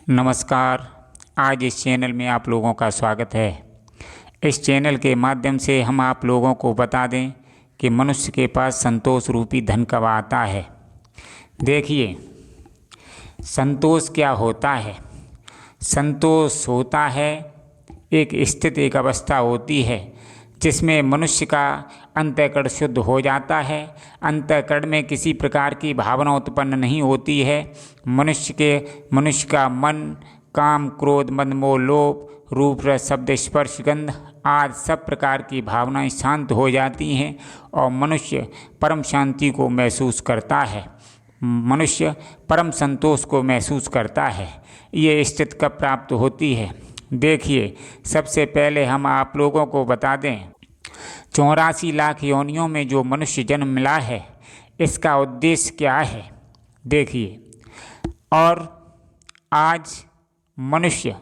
नमस्कार। आज इस चैनल में आप लोगों का स्वागत है। इस चैनल के माध्यम से हम आप लोगों को बता दें कि मनुष्य के पास संतोष रूपी धन कब आता है। देखिए, संतोष क्या होता है। संतोष होता है एक स्थिति, एक अवस्था होती है जिसमें मनुष्य का अंतःकरण शुद्ध हो जाता है। अंतःकरण में किसी प्रकार की भावना उत्पन्न नहीं होती है। मनुष्य का मन, काम, क्रोध, मद, मोह, लोभ, रूप, रस, शब्द, स्पर्श, गंध आदि सब प्रकार की भावनाएं शांत हो जाती हैं और मनुष्य परम शांति को महसूस करता है। मनुष्य परम संतोष को महसूस करता है। ये स्थिति कब प्राप्त होती है। देखिए, सबसे पहले हम आप लोगों को बता दें, 84 लाख योनियों में जो मनुष्य जन्म मिला है, इसका उद्देश्य क्या है। देखिए, और आज मनुष्य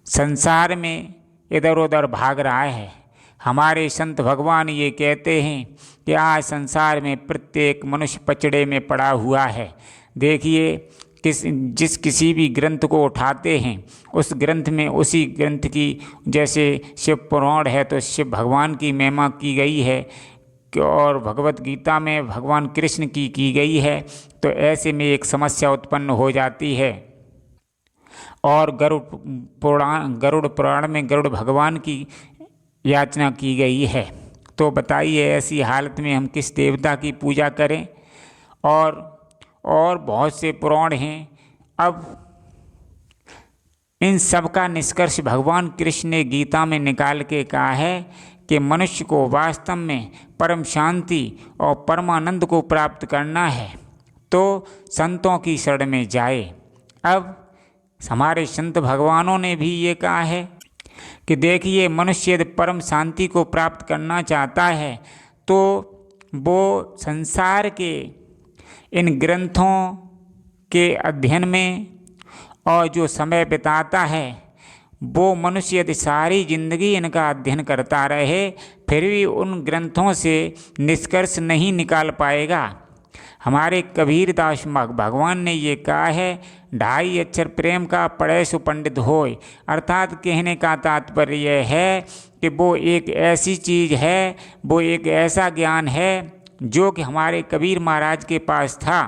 संसार में इधर उधर भाग रहा है। हमारे संत भगवान ये कहते हैं कि आज संसार में प्रत्येक मनुष्य पचड़े में पड़ा हुआ है। देखिए, किसी भी ग्रंथ को उठाते हैं, उस ग्रंथ में उसी ग्रंथ की, जैसे शिव पुराण है तो शिव भगवान की महिमा की गई है और भगवत गीता में भगवान कृष्ण की गई है। तो ऐसे में एक समस्या उत्पन्न हो जाती है। और गरुड़ पुराण में गरुड़ भगवान की याचना की गई है। तो बताइए, ऐसी हालत में हम किस देवता की पूजा करें। और बहुत से पुराण हैं। अब इन सब का निष्कर्ष भगवान कृष्ण ने गीता में निकाल के कहा है कि मनुष्य को वास्तव में परम शांति और परमानंद को प्राप्त करना है तो संतों की शरण में जाए। अब हमारे संत भगवानों ने भी ये कहा है कि देखिए, मनुष्य यदि परम शांति को प्राप्त करना चाहता है तो वो संसार के इन ग्रंथों के अध्ययन में और जो समय बिताता है, वो मनुष्य यदि सारी जिंदगी इनका अध्ययन करता रहे फिर भी उन ग्रंथों से निष्कर्ष नहीं निकाल पाएगा। हमारे कबीरदास भगवान ने ये कहा है, 2.5 अक्षर प्रेम का पढ़े सो पंडित होय। अर्थात कहने का तात्पर्य यह है कि वो एक ऐसी चीज़ है, वो एक ऐसा ज्ञान है जो कि हमारे कबीर महाराज के पास था।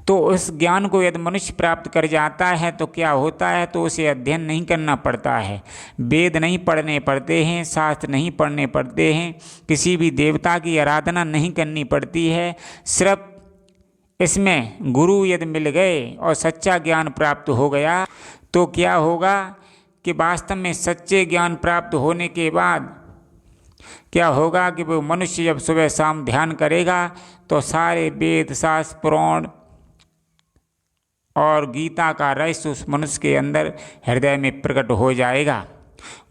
तो उस ज्ञान को यदि मनुष्य प्राप्त कर जाता है तो क्या होता है, तो उसे अध्ययन नहीं करना पड़ता है, वेद नहीं पढ़ने पड़ते हैं, शास्त्र नहीं पढ़ने पड़ते हैं, किसी भी देवता की आराधना नहीं करनी पड़ती है। सिर्फ इसमें गुरु यदि मिल गए और सच्चा ज्ञान प्राप्त हो गया तो क्या होगा कि वास्तव में सच्चे ज्ञान प्राप्त होने के बाद क्या होगा कि वो मनुष्य जब सुबह शाम ध्यान करेगा तो सारे वेद, शास्त्र, पुराण और गीता का रहस्य उस मनुष्य के अंदर हृदय में प्रकट हो जाएगा।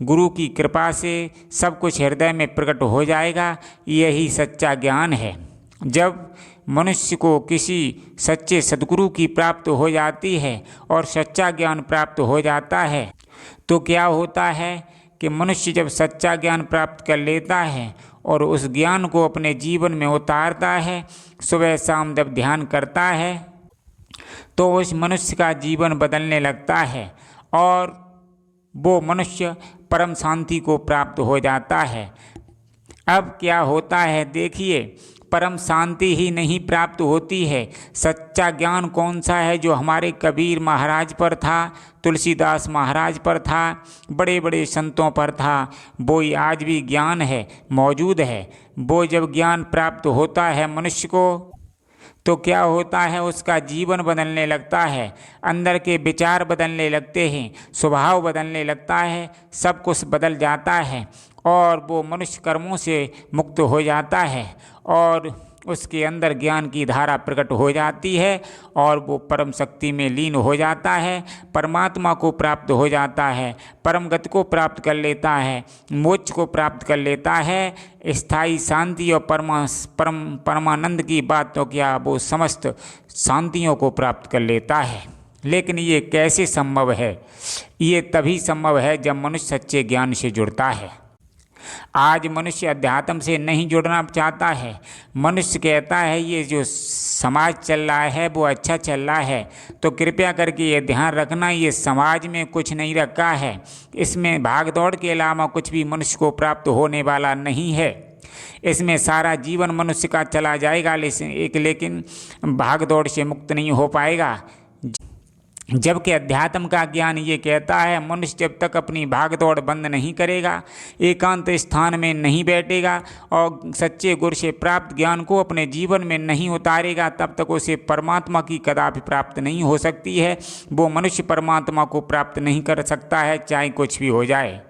गुरु की कृपा से सब कुछ हृदय में प्रकट हो जाएगा। यही सच्चा ज्ञान है। जब मनुष्य को किसी सच्चे सद्गुरु की प्राप्त हो जाती है और सच्चा ज्ञान प्राप्त हो जाता है तो क्या होता है कि मनुष्य जब सच्चा ज्ञान प्राप्त कर लेता है और उस ज्ञान को अपने जीवन में उतारता है, सुबह शाम जब ध्यान करता है तो उस मनुष्य का जीवन बदलने लगता है और वो मनुष्य परम शांति को प्राप्त हो जाता है। अब क्या होता है, देखिए, परम शांति ही नहीं प्राप्त होती है, सच्चा ज्ञान कौन सा है जो हमारे कबीर महाराज पर था, तुलसीदास महाराज पर था, बड़े बड़े संतों पर था, वो ही आज भी ज्ञान है, मौजूद है। वो जब ज्ञान प्राप्त होता है मनुष्य को तो क्या होता है, उसका जीवन बदलने लगता है, अंदर के विचार बदलने लगते हैं, स्वभाव बदलने लगता है, सब कुछ बदल जाता है और वो मनुष्य कर्मों से मुक्त हो जाता है और उसके अंदर ज्ञान की धारा प्रकट हो जाती है और वो परम शक्ति में लीन हो जाता है, परमात्मा को प्राप्त हो जाता है, परम गति को प्राप्त कर लेता है, मोक्ष को प्राप्त कर लेता है। स्थायी शांति और परमानंद की बात तो क्या, वो समस्त शांतियों को प्राप्त कर लेता है। लेकिन ये कैसे संभव है? ये तभी संभव है जब मनुष्य सच्चे ज्ञान से जुड़ता है। आज मनुष्य अध्यात्म से नहीं जुड़ना चाहता है। मनुष्य कहता है ये जो समाज चल रहा है वो अच्छा चल रहा है, तो कृपया करके ये ध्यान रखना, ये समाज में कुछ नहीं रखा है, इसमें भाग दौड़ के अलावा कुछ भी मनुष्य को प्राप्त होने वाला नहीं है। इसमें सारा जीवन मनुष्य का चला जाएगा, लेकिन भाग दौड़ से मुक्त नहीं हो पाएगा। जबकि अध्यात्म का ज्ञान ये कहता है मनुष्य जब तक अपनी भागदौड़ बंद नहीं करेगा, एकांत स्थान में नहीं बैठेगा और सच्चे गुरु से प्राप्त ज्ञान को अपने जीवन में नहीं उतारेगा, तब तक उसे परमात्मा की कदापि प्राप्त नहीं हो सकती है। वो मनुष्य परमात्मा को प्राप्त नहीं कर सकता है, चाहे कुछ भी हो जाए।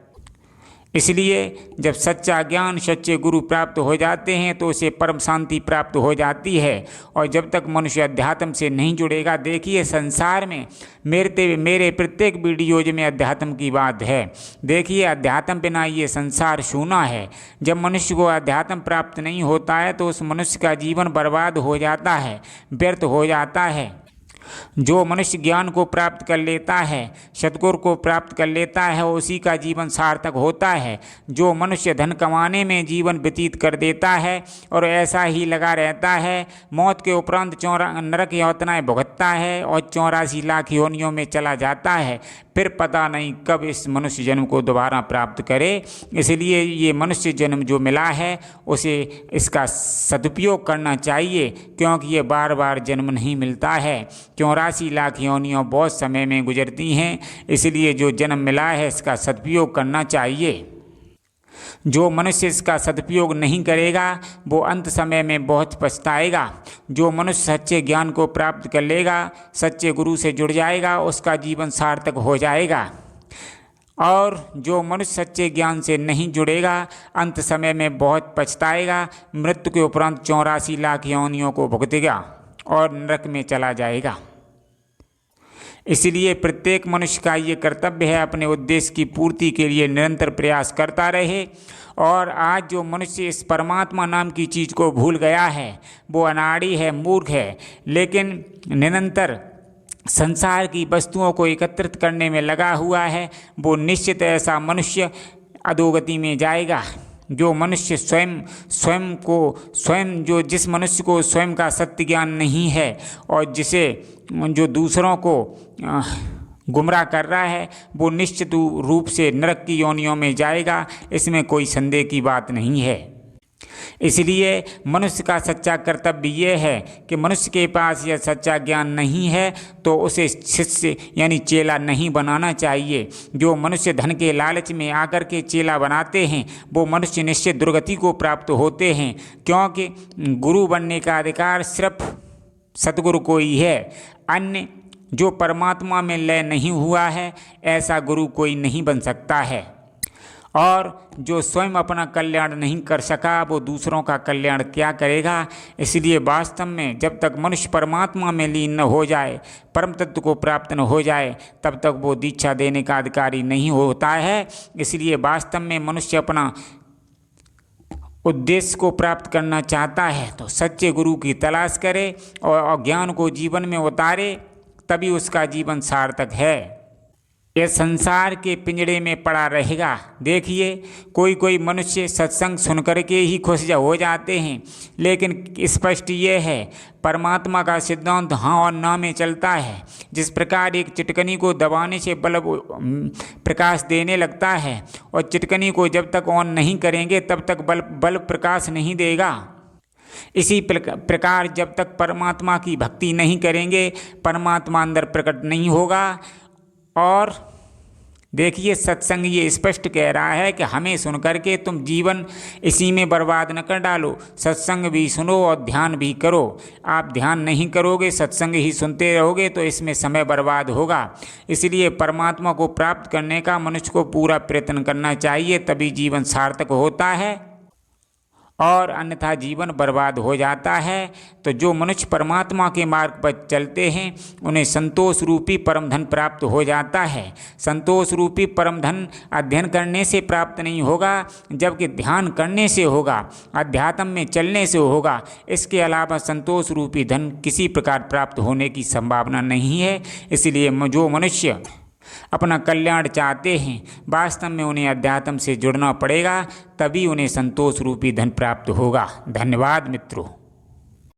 इसलिए जब सच्चा ज्ञान, सच्चे गुरु प्राप्त हो जाते हैं तो उसे परम शांति प्राप्त हो जाती है। और जब तक मनुष्य अध्यात्म से नहीं जुड़ेगा, देखिए संसार में मेरे प्रत्येक वीडियोज में अध्यात्म की बात है। देखिए अध्यात्म बिना ये संसार सूना है। जब मनुष्य को अध्यात्म प्राप्त नहीं होता है तो उस मनुष्य का जीवन बर्बाद हो जाता है, व्यर्थ हो जाता है। जो मनुष्य ज्ञान को प्राप्त कर लेता है, सद्गुरु को प्राप्त कर लेता है, उसी का जीवन सार्थक होता है। जो मनुष्य धन कमाने में जीवन व्यतीत कर देता है और ऐसा ही लगा रहता है, मौत के उपरांत नरक यातनाएं भुगतता है और 84 लाख योनियों में चला जाता है, फिर पता नहीं कब इस मनुष्य जन्म को दोबारा प्राप्त करे। इसलिए ये मनुष्य जन्म जो मिला है उसे इसका सदुपयोग करना चाहिए, क्योंकि ये बार बार जन्म नहीं मिलता है। 84 लाख योनियाँ बहुत समय में गुजरती हैं, इसलिए जो जन्म मिला है इसका सदुपयोग करना चाहिए। जो मनुष्य इसका सदुपयोग नहीं करेगा वो अंत समय में बहुत पछताएगा। जो मनुष्य सच्चे ज्ञान को प्राप्त कर लेगा, सच्चे गुरु से जुड़ जाएगा, उसका जीवन सार्थक हो जाएगा। और जो मनुष्य सच्चे ज्ञान से नहीं जुड़ेगा, अंत समय में बहुत पछताएगा, मृत्यु के उपरांत 84 लाख योनियों को भुगतेगा और नरक में चला जाएगा। इसलिए प्रत्येक मनुष्य का ये कर्तव्य है अपने उद्देश्य की पूर्ति के लिए निरंतर प्रयास करता रहे। और आज जो मनुष्य इस परमात्मा नाम की चीज़ को भूल गया है वो अनाड़ी है, मूर्ख है, लेकिन निरंतर संसार की वस्तुओं को एकत्रित करने में लगा हुआ है, वो निश्चित ऐसा मनुष्य अधोगति में जाएगा। जो मनुष्य जिस मनुष्य को स्वयं का सत्य ज्ञान नहीं है और जो दूसरों को गुमराह कर रहा है, वो निश्चित रूप से नरक की योनियों में जाएगा, इसमें कोई संदेह की बात नहीं है। इसलिए मनुष्य का सच्चा कर्तव्य ये है कि मनुष्य के पास यह सच्चा ज्ञान नहीं है तो उसे शिष्य यानी चेला नहीं बनाना चाहिए। जो मनुष्य धन के लालच में आकर के चेला बनाते हैं वो मनुष्य निश्चित दुर्गति को प्राप्त होते हैं, क्योंकि गुरु बनने का अधिकार सिर्फ सतगुरु को ही है। अन्य जो परमात्मा में लय नहीं हुआ है ऐसा गुरु कोई नहीं बन सकता है। और जो स्वयं अपना कल्याण नहीं कर सका वो दूसरों का कल्याण क्या करेगा। इसलिए वास्तव में जब तक मनुष्य परमात्मा में लीन न हो जाए, परम तत्व को प्राप्त न हो जाए, तब तक वो दीक्षा देने का अधिकारी नहीं होता है। इसलिए वास्तव में मनुष्य अपना उद्देश्य को प्राप्त करना चाहता है तो सच्चे गुरु की तलाश करे और ज्ञान को जीवन में उतारे, तभी उसका जीवन सार्थक है। यह संसार के पिंजड़े में पड़ा रहेगा। देखिए कोई मनुष्य सत्संग सुनकर के ही खुश हो जाते हैं, लेकिन स्पष्ट ये है परमात्मा का सिद्धांत हाँ और ना में चलता है। जिस प्रकार एक चिटकनी को दबाने से बल्ब प्रकाश देने लगता है और चिटकनी को जब तक ऑन नहीं करेंगे तब तक बल्ब प्रकाश नहीं देगा, इसी प्रकार जब तक परमात्मा की भक्ति नहीं करेंगे परमात्मा अंदर प्रकट नहीं होगा। और देखिए सत्संग ये स्पष्ट कह रहा है कि हमें सुन करके तुम जीवन इसी में बर्बाद न कर डालो, सत्संग भी सुनो और ध्यान भी करो। आप ध्यान नहीं करोगे, सत्संग ही सुनते रहोगे तो इसमें समय बर्बाद होगा। इसलिए परमात्मा को प्राप्त करने का मनुष्य को पूरा प्रयत्न करना चाहिए, तभी जीवन सार्थक होता है और अन्यथा जीवन बर्बाद हो जाता है। तो जो मनुष्य परमात्मा के मार्ग पर चलते हैं उन्हें संतोष रूपी परम धन प्राप्त हो जाता है। संतोष रूपी परम धन अध्ययन करने से प्राप्त नहीं होगा, जबकि ध्यान करने से होगा, अध्यात्म में चलने से होगा। इसके अलावा संतोष रूपी धन किसी प्रकार प्राप्त होने की संभावना नहीं है। इसलिए जो मनुष्य अपना कल्याण चाहते हैं वास्तव में उन्हें अध्यात्म से जुड़ना पड़ेगा, तभी उन्हें संतोष रूपी धन प्राप्त होगा। धन्यवाद मित्रों।